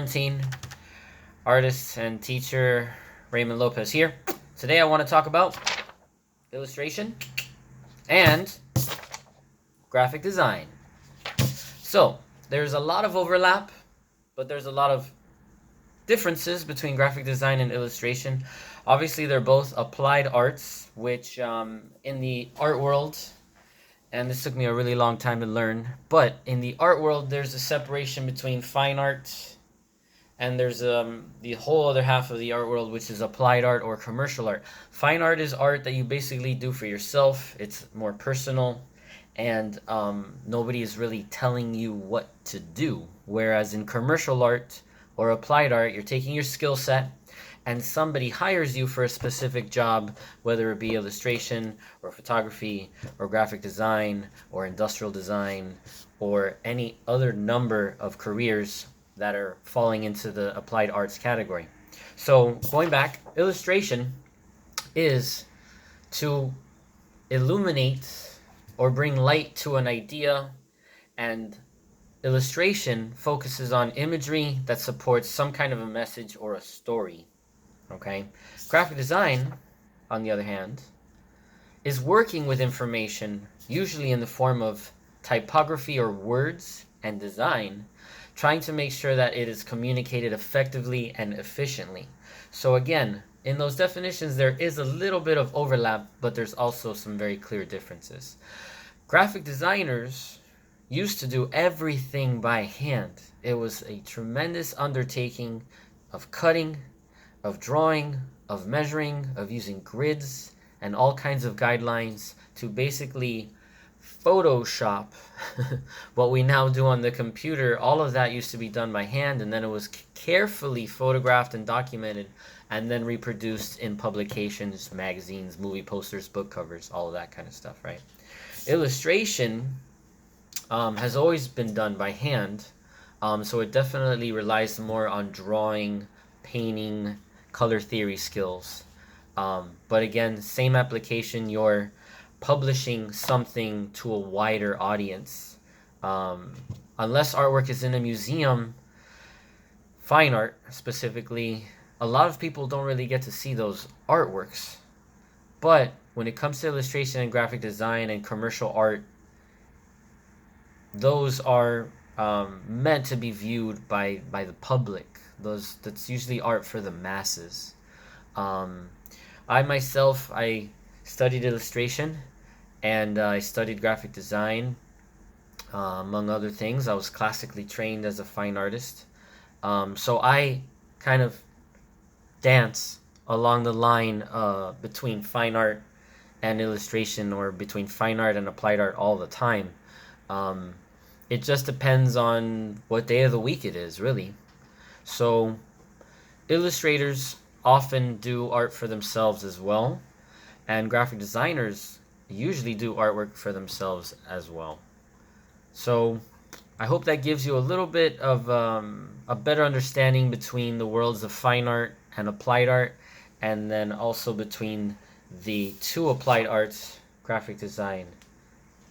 quarantine. Artist and teacher Raymond Lopez here. Today I want to talk about illustration and graphic design. So, there's a lot of overlap, but there's a lot of differences between graphic design and illustration. Obviously, they're both applied arts, which in the art world, and this took me a really long time to learn, but in the art world, there's a separation between fine art and there's the whole other half of the art world, which is applied art or commercial art. Fine art is art that you basically do for yourself. It's more personal, and nobody is really telling you what to do. Whereas in commercial art or applied art, you're taking your skill set and somebody hires you for a specific job, whether it be illustration or photography or graphic design or industrial design or any other number of careers that are falling into the applied arts category. So going back, illustration is to illuminate or bring light to an idea, and illustration focuses on imagery that supports some kind of a message or a story. Okay? Graphic design, on the other hand, is working with information, usually in the form of typography or words and design, trying to make sure that it is communicated effectively and efficiently. So again, in those definitions, there is a little bit of overlap, but there's also some very clear differences. Graphic designers used to do everything by hand. It was a tremendous undertaking of cutting, of drawing, of measuring, of using grids and all kinds of guidelines to basically Photoshop what we now do on the computer. All of that used to be done by hand, and then it was carefully photographed and documented and then reproduced in publications, magazines, movie posters, book covers, all of that kind of stuff, right? Illustration has always been done by hand, so it definitely relies more on drawing, painting, color theory skills. But again, same application, you're publishing something to a wider audience. Unless artwork is in a museum, fine art specifically, a lot of people don't really get to see those artworks. But when it comes to illustration and graphic design and commercial art, those are meant to be viewed by the public. That's usually art for the masses. I studied illustration and I studied graphic design, among other things. I was classically trained as a fine artist. So I kind of dance along the line between fine art and illustration, or between fine art and applied art all the time. It just depends on what day of the week it is, really. So illustrators often do art for themselves as well, and graphic designers usually do artwork for themselves as well. So I hope that gives you a little bit of a better understanding between the worlds of fine art and applied art, and then also between the two applied arts, graphic design